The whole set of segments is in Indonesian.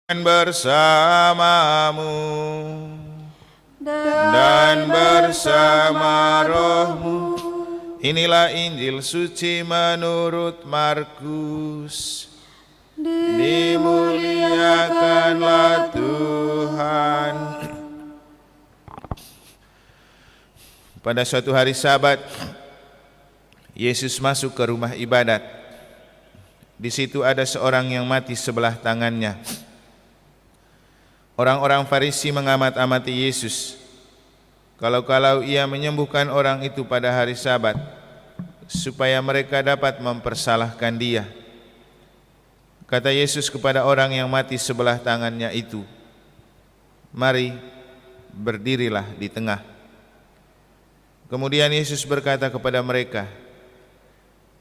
bersamamu dan bersama rohmu. Inilah Injil suci menurut Markus. Dimuliakanlah Tuhan. Pada suatu hari Sabat, Yesus masuk ke rumah ibadat. Di situ ada seorang yang mati sebelah tangannya. Orang-orang Farisi mengamat-amati Yesus. Kalau-kalau ia menyembuhkan orang itu pada hari Sabat, supaya mereka dapat mempersalahkan dia. Kata Yesus kepada orang yang mati sebelah tangannya itu, "Mari, berdirilah di tengah." Kemudian Yesus berkata kepada mereka,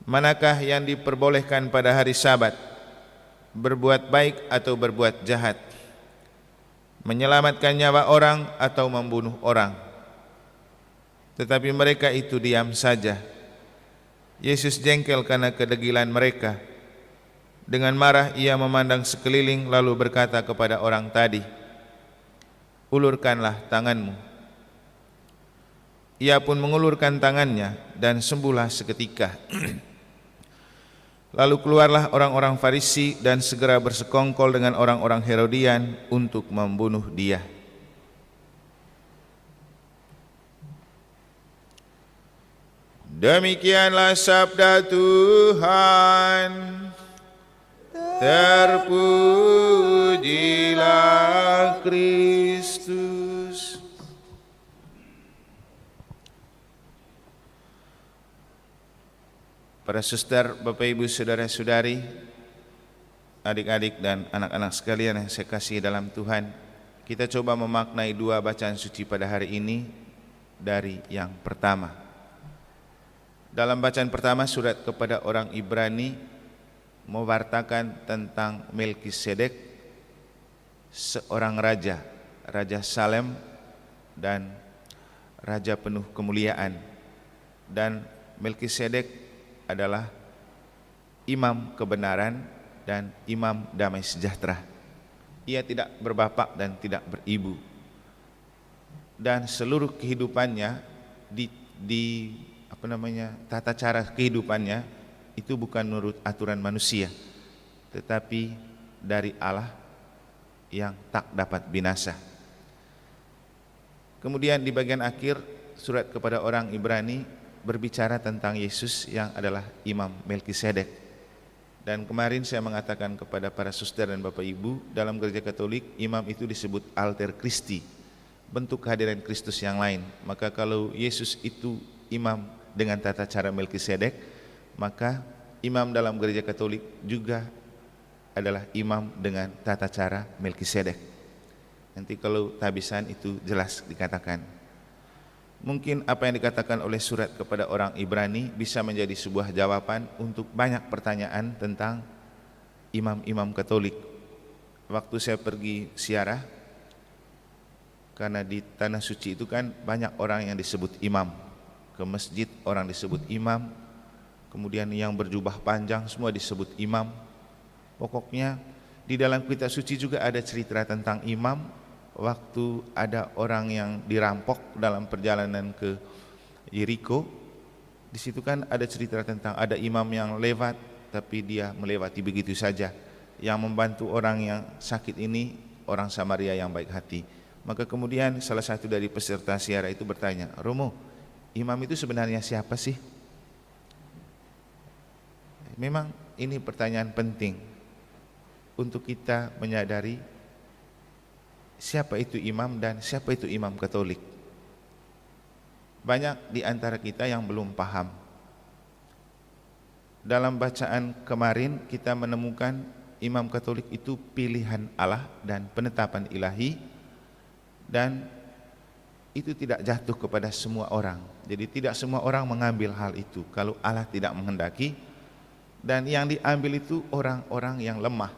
"Manakah yang diperbolehkan pada hari Sabat, berbuat baik atau berbuat jahat, menyelamatkan nyawa orang atau membunuh orang?" Tetapi mereka itu diam saja. Yesus jengkel karena kedegilan mereka. Dengan marah ia memandang sekeliling lalu berkata kepada orang tadi, "Ulurkanlah tanganmu." Ia pun mengulurkan tangannya dan sembuhlah seketika. Lalu keluarlah orang-orang Farisi dan segera bersekongkol dengan orang-orang Herodian untuk membunuh dia. Demikianlah sabda Tuhan. Terpujilah Kristus. Para suster, Bapak Ibu, saudara-saudari, adik-adik dan anak-anak sekalian yang saya kasihi dalam Tuhan, kita coba memaknai dua bacaan suci pada hari ini dari yang pertama. Dalam bacaan pertama, surat kepada orang Ibrani mewartakan tentang Melkisedek, seorang raja, Raja Salem dan raja penuh kemuliaan. Dan Melkisedek adalah imam kebenaran dan imam damai sejahtera. Ia tidak berbapak dan tidak beribu, dan seluruh kehidupannya tata cara kehidupannya itu bukan menurut aturan manusia, tetapi dari Allah yang tak dapat binasa. Kemudian di bagian akhir surat kepada orang Ibrani berbicara tentang Yesus yang adalah Imam Melkisedek. Dan kemarin saya mengatakan kepada para suster dan Bapak Ibu, dalam gereja Katolik imam itu disebut alter Christi, bentuk kehadiran Kristus yang lain. Maka kalau Yesus itu imam dengan tata cara Melkisedek, maka imam dalam gereja Katolik juga adalah imam dengan tata cara Melkisedek. Nanti kalau tabisan itu jelas dikatakan. Mungkin apa yang dikatakan oleh surat kepada orang Ibrani bisa menjadi sebuah jawaban untuk banyak pertanyaan tentang imam-imam Katolik. Waktu saya pergi ziarah, karena di Tanah Suci itu kan banyak orang yang disebut imam. Ke masjid orang disebut imam, kemudian yang berjubah panjang semua disebut imam. Pokoknya di dalam kitab suci juga ada cerita tentang imam. Waktu ada orang yang dirampok dalam perjalanan ke Yeriko, di situ kan ada cerita tentang ada imam yang lewat, tapi dia melewati begitu saja. Yang membantu orang yang sakit ini orang Samaria yang baik hati. Maka kemudian salah satu dari peserta ziarah itu bertanya, "Romo, imam itu sebenarnya siapa sih?" Memang ini pertanyaan penting untuk kita menyadari siapa itu imam dan siapa itu imam Katolik. Banyak di antara kita yang belum paham. Dalam bacaan kemarin kita menemukan imam Katolik itu pilihan Allah dan penetapan ilahi, dan itu tidak jatuh kepada semua orang. Jadi tidak semua orang mengambil hal itu kalau Allah tidak menghendaki. Dan yang diambil itu orang-orang yang lemah,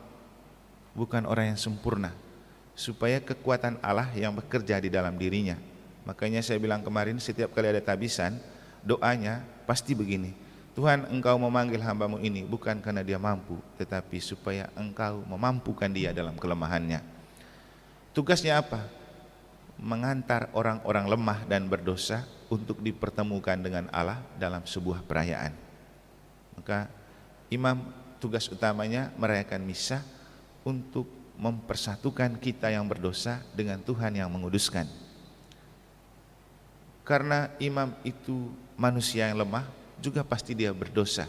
bukan orang yang sempurna, supaya kekuatan Allah yang bekerja di dalam dirinya. Makanya saya bilang kemarin, setiap kali ada tabisan, doanya pasti begini, Tuhan, engkau memanggil hambamu ini bukan karena dia mampu, tetapi supaya engkau memampukan dia dalam kelemahannya. Tugasnya apa? Mengantar orang-orang lemah dan berdosa untuk dipertemukan dengan Allah dalam sebuah perayaan. Maka imam tugas utamanya merayakan misa untuk mempersatukan kita yang berdosa dengan Tuhan yang menguduskan. Karena imam itu manusia yang lemah, juga pasti dia berdosa.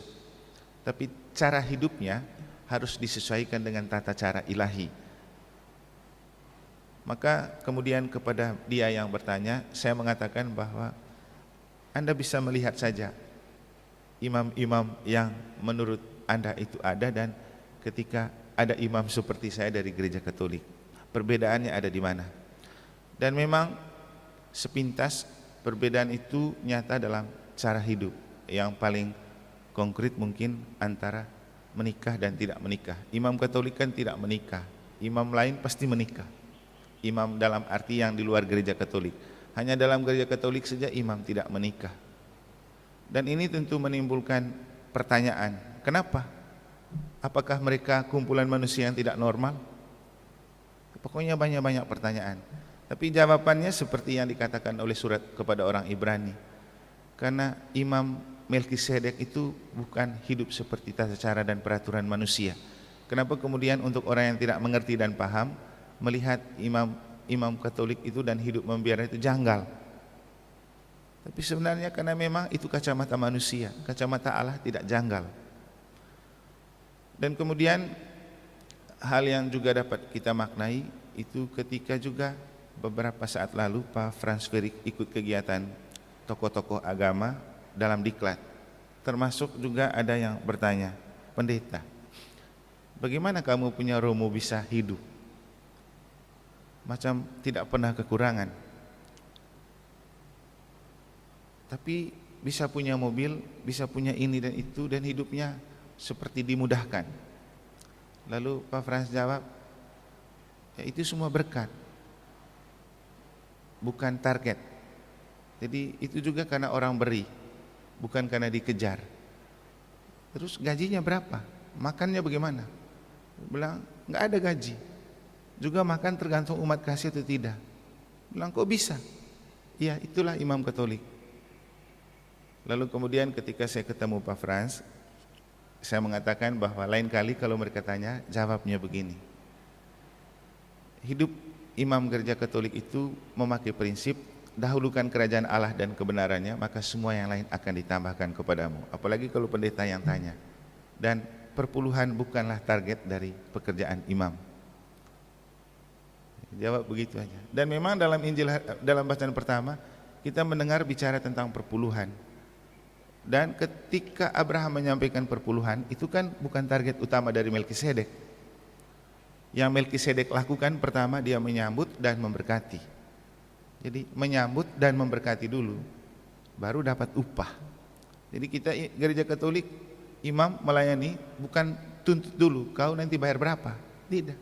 Tapi cara hidupnya harus disesuaikan dengan tata cara ilahi. Maka kemudian kepada dia yang bertanya, saya mengatakan bahwa Anda bisa melihat saja imam-imam yang menurut Anda itu ada, dan ketika ada imam seperti saya dari gereja Katolik, perbedaannya ada di mana. Dan memang sepintas perbedaan itu nyata dalam cara hidup. Yang paling konkret mungkin antara menikah dan tidak menikah. Imam Katolik kan tidak menikah, imam lain pasti menikah. Imam dalam arti yang di luar gereja Katolik. Hanya dalam gereja Katolik saja imam tidak menikah. Dan ini tentu menimbulkan pertanyaan, kenapa? Apakah mereka kumpulan manusia yang tidak normal? Pokoknya banyak-banyak pertanyaan. Tapi jawabannya seperti yang dikatakan oleh surat kepada orang Ibrani. Karena Imam Melkisedek itu bukan hidup seperti tata cara dan peraturan manusia. Kenapa kemudian untuk orang yang tidak mengerti dan paham melihat imam Katolik itu dan hidup membiarkan itu janggal? Tapi sebenarnya karena memang itu kacamata manusia, kacamata Allah tidak janggal. Dan kemudian hal yang juga dapat kita maknai itu ketika juga beberapa saat lalu Pak Franz Ferik ikut kegiatan tokoh-tokoh agama dalam diklat, termasuk juga ada yang bertanya, pendeta, bagaimana kamu punya romo bisa hidup macam tidak pernah kekurangan, tapi bisa punya mobil, bisa punya ini dan itu, dan hidupnya seperti dimudahkan. Lalu Pak Frans jawab, ya itu semua berkat, bukan target. Jadi itu juga karena orang beri, bukan karena dikejar. Terus gajinya berapa? Makannya bagaimana? Bilang nggak ada gaji. Juga makan tergantung umat kasih atau tidak. Bilang kok bisa? Ya itulah imam Katolik. Lalu kemudian ketika saya ketemu Pak Frans, saya mengatakan bahwa lain kali kalau mereka tanya, jawabnya begini. Hidup imam gereja Katolik itu memakai prinsip dahulukan kerajaan Allah dan kebenarannya, maka semua yang lain akan ditambahkan kepadamu. Apalagi kalau pendeta yang tanya. Dan perpuluhan bukanlah target dari pekerjaan imam. Jawab begitu aja. Dan memang dalam Injil, dalam bacaan pertama kita mendengar bicara tentang perpuluhan. Dan ketika Abraham menyampaikan perpuluhan, itu kan bukan target utama dari Melkisedek. Yang Melkisedek lakukan pertama, dia menyambut dan memberkati. Jadi menyambut dan memberkati dulu, baru dapat upah. Jadi kita gereja Katolik, imam melayani bukan tuntut dulu, kau nanti bayar berapa, tidak.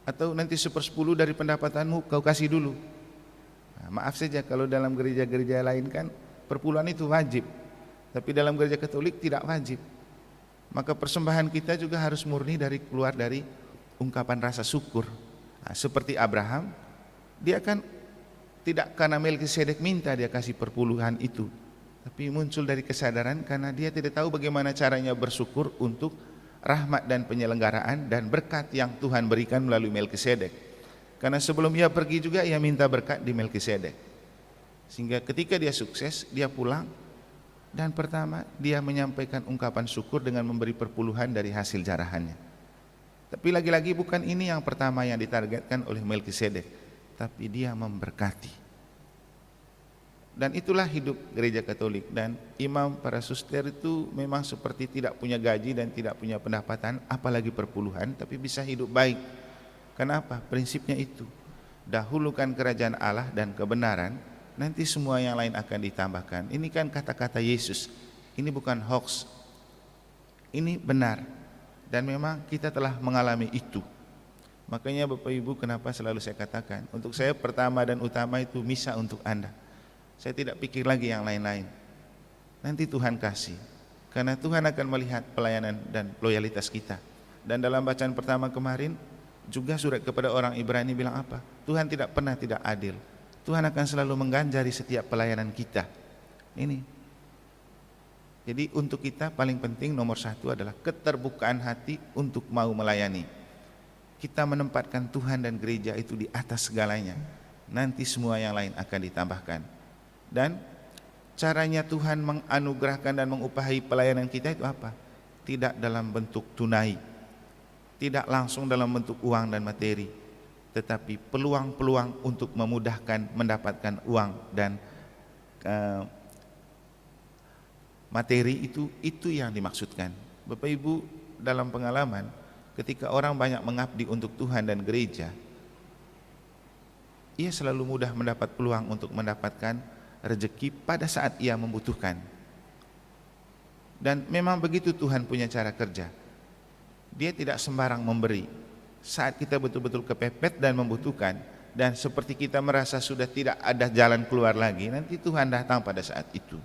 Atau nanti 1/10 dari pendapatanmu kau kasih dulu. Nah, maaf saja kalau dalam gereja-gereja lain kan perpuluhan itu wajib, tapi dalam gereja Katolik tidak wajib. Maka persembahan kita juga harus murni keluar dari ungkapan rasa syukur. Nah, seperti Abraham, dia kan tidak karena Melkisedek minta dia kasih perpuluhan itu, tapi muncul dari kesadaran karena dia tidak tahu bagaimana caranya bersyukur untuk rahmat dan penyelenggaraan dan berkat yang Tuhan berikan melalui Melkisedek. Karena sebelum ia pergi juga ia minta berkat di Melkisedek. Sehingga ketika dia sukses, dia pulang dan pertama dia menyampaikan ungkapan syukur dengan memberi perpuluhan dari hasil jarahannya. Tapi lagi-lagi bukan ini yang pertama yang ditargetkan oleh Melkisedek, tapi dia memberkati. Dan itulah hidup gereja Katolik. Dan imam para suster itu memang seperti tidak punya gaji dan tidak punya pendapatan, apalagi perpuluhan, tapi bisa hidup baik. Kenapa? Prinsipnya itu, dahulukan kerajaan Allah dan kebenaran, nanti semua yang lain akan ditambahkan. Ini kan kata-kata Yesus, ini bukan hoax, ini benar. Dan memang kita telah mengalami itu. Makanya Bapak Ibu, kenapa selalu saya katakan, untuk saya pertama dan utama itu misa untuk Anda. Saya tidak pikir lagi yang lain-lain. Nanti Tuhan kasih. Karena Tuhan akan melihat pelayanan dan loyalitas kita. Dan dalam bacaan pertama kemarin juga surat kepada orang Ibrani bilang apa? Tuhan tidak pernah tidak adil. Tuhan akan selalu mengganjari setiap pelayanan kita. Ini. Jadi untuk kita paling penting nomor satu adalah keterbukaan hati untuk mau melayani. Kita menempatkan Tuhan dan gereja itu di atas segalanya. Nanti semua yang lain akan ditambahkan. Dan caranya Tuhan menganugerahkan dan mengupahi pelayanan kita itu apa? Tidak dalam bentuk tunai, tidak langsung dalam bentuk uang dan materi, tetapi peluang-peluang untuk memudahkan mendapatkan uang dan materi itu yang dimaksudkan. Bapak Ibu, dalam pengalaman ketika orang banyak mengabdi untuk Tuhan dan gereja, ia selalu mudah mendapat peluang untuk mendapatkan rezeki pada saat ia membutuhkan. Dan memang begitu Tuhan punya cara kerja. Dia tidak sembarang memberi. Saat kita betul-betul kepepet dan membutuhkan, dan seperti kita merasa sudah tidak ada jalan keluar lagi, nanti Tuhan datang pada saat itu.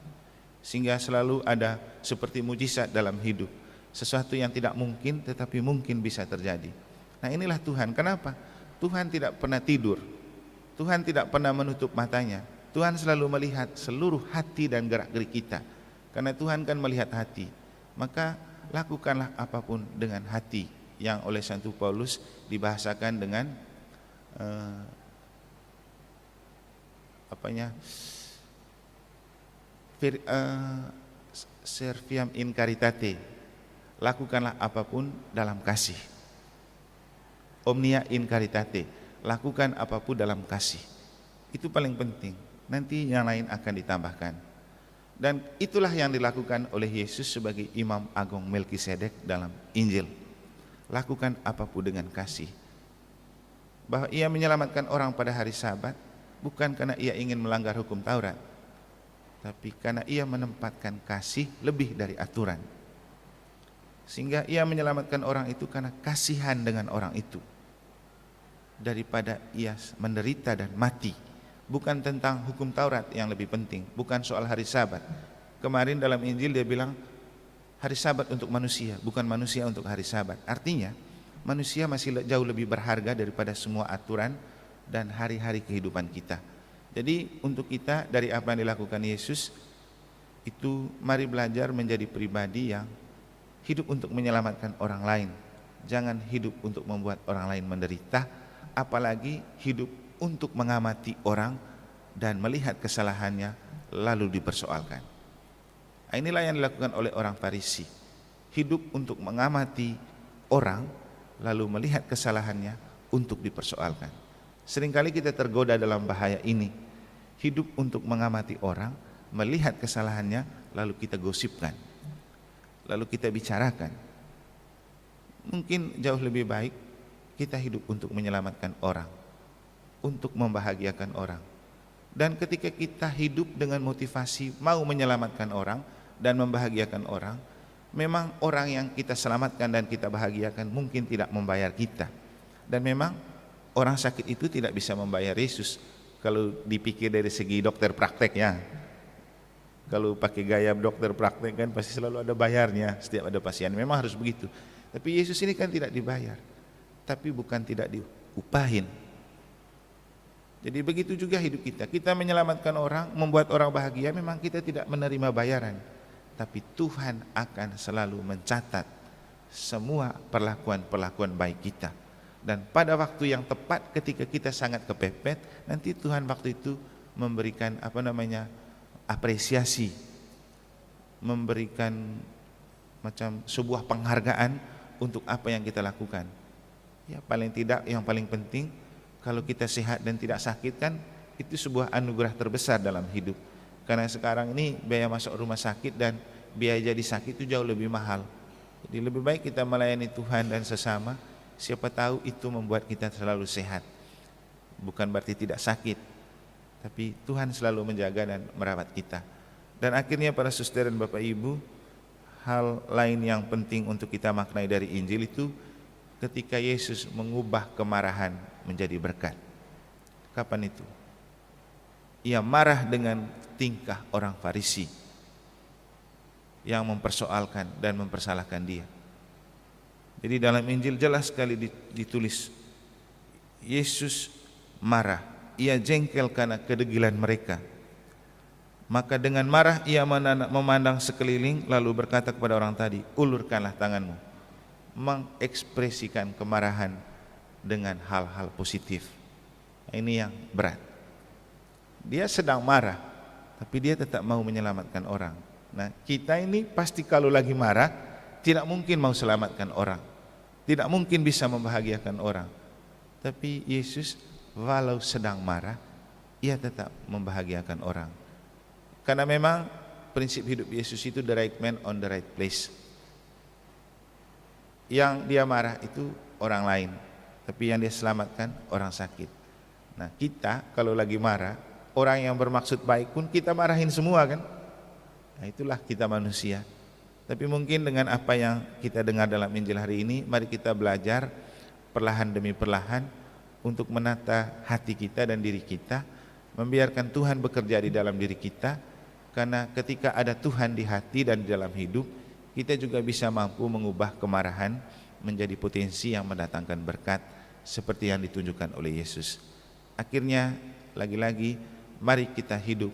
Sehingga selalu ada seperti mujizat dalam hidup. Sesuatu yang tidak mungkin tetapi mungkin bisa terjadi. Nah, inilah Tuhan. Kenapa? Tuhan tidak pernah tidur. Tuhan tidak pernah menutup matanya. Tuhan selalu melihat seluruh hati dan gerak-gerik kita. Karena Tuhan kan melihat hati. Maka lakukanlah apapun dengan hati, yang oleh Santo Paulus dibahasakan dengan serviam in caritate. Lakukanlah apapun dalam kasih. Omnia in caritate. Lakukan apapun dalam kasih. Itu paling penting. Nanti yang lain akan ditambahkan. Dan itulah yang dilakukan oleh Yesus sebagai Imam Agung Melkisedek dalam Injil. Lakukan apapun dengan kasih. Bahwa ia menyelamatkan orang pada hari Sabat bukan karena ia ingin melanggar hukum Taurat, tapi karena ia menempatkan kasih lebih dari aturan. Sehingga ia menyelamatkan orang itu karena kasihan dengan orang itu, daripada ia menderita dan mati. Bukan tentang hukum Taurat yang lebih penting, bukan soal hari Sabat. Kemarin dalam Injil dia bilang hari Sabat untuk manusia, bukan manusia untuk hari Sabat. Artinya manusia masih jauh lebih berharga daripada semua aturan dan hari-hari kehidupan kita. Jadi untuk kita, dari apa yang dilakukan Yesus itu, mari belajar menjadi pribadi yang hidup untuk menyelamatkan orang lain. Jangan hidup untuk membuat orang lain menderita, apalagi hidup untuk mengamati orang dan melihat kesalahannya lalu dipersoalkan. Inilah yang dilakukan oleh orang Farisi. Hidup untuk mengamati orang lalu melihat kesalahannya untuk dipersoalkan. Seringkali kita tergoda dalam bahaya ini. Hidup untuk mengamati orang, melihat kesalahannya lalu kita gosipkan, lalu kita bicarakan. Mungkin jauh lebih baik kita hidup untuk menyelamatkan orang, untuk membahagiakan orang. Dan ketika kita hidup dengan motivasi mau menyelamatkan orang dan membahagiakan orang, memang orang yang kita selamatkan dan kita bahagiakan mungkin tidak membayar kita. Dan memang orang sakit itu tidak bisa membayar Yesus kalau dipikir dari segi dokter praktek ya. Kalau pakai gaya dokter praktek kan pasti selalu ada bayarnya setiap ada pasien. Memang harus begitu. Tapi Yesus ini kan tidak dibayar, tapi bukan tidak diupahin. Jadi begitu juga hidup kita. Kita menyelamatkan orang, membuat orang bahagia, memang kita tidak menerima bayaran, tapi Tuhan akan selalu mencatat semua perlakuan-perlakuan baik kita. Dan pada waktu yang tepat ketika kita sangat kepepet, nanti Tuhan waktu itu memberikan apresiasi, memberikan macam sebuah penghargaan untuk apa yang kita lakukan. Ya paling tidak, yang paling penting, kalau kita sehat dan tidak sakit kan itu sebuah anugerah terbesar dalam hidup. Karena sekarang ini biaya masuk rumah sakit dan biaya jadi sakit itu jauh lebih mahal. Jadi lebih baik kita melayani Tuhan dan sesama. Siapa tahu itu membuat kita selalu sehat. Bukan berarti tidak sakit, tapi Tuhan selalu menjaga dan merawat kita. Dan akhirnya para suster dan Bapak Ibu, hal lain yang penting untuk kita maknai dari Injil itu ketika Yesus mengubah kemarahan menjadi berkat. Kapan itu? Ia marah dengan tingkah orang Farisi. yang mempersoalkan dan mempersalahkan dia. Jadi dalam Injil jelas sekali ditulis, Yesus marah, ia jengkel karena kedegilan mereka. Maka dengan marah ia memandang sekeliling lalu berkata kepada orang tadi, ulurkanlah tanganmu. Mengekspresikan kemarahan dengan hal-hal positif. Ini yang berat. Dia sedang marah, tapi dia tetap mau menyelamatkan orang. Nah, kita ini pasti kalau lagi marah tidak mungkin mau selamatkan orang, tidak mungkin bisa membahagiakan orang. Tapi Yesus walau sedang marah, ia tetap membahagiakan orang. Karena memang prinsip hidup Yesus itu the right man on the right place. Yang dia marah itu orang lain, tapi yang dia selamatkan orang sakit. Nah, kita kalau lagi marah, orang yang bermaksud baik pun kita marahin semua kan. Nah, itulah kita manusia. Tapi mungkin dengan apa yang kita dengar dalam Injil hari ini, mari kita belajar perlahan demi perlahan untuk menata hati kita dan diri kita, membiarkan Tuhan bekerja di dalam diri kita. Karena ketika ada Tuhan di hati dan di dalam hidup, kita juga bisa mampu mengubah kemarahan menjadi potensi yang mendatangkan berkat seperti yang ditunjukkan oleh Yesus. Akhirnya lagi-lagi mari kita hidup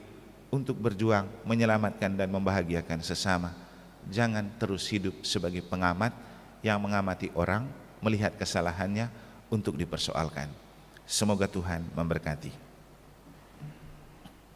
untuk berjuang menyelamatkan dan membahagiakan sesama. Jangan terus hidup sebagai pengamat yang mengamati orang, melihat kesalahannya untuk dipersoalkan. Semoga Tuhan memberkati.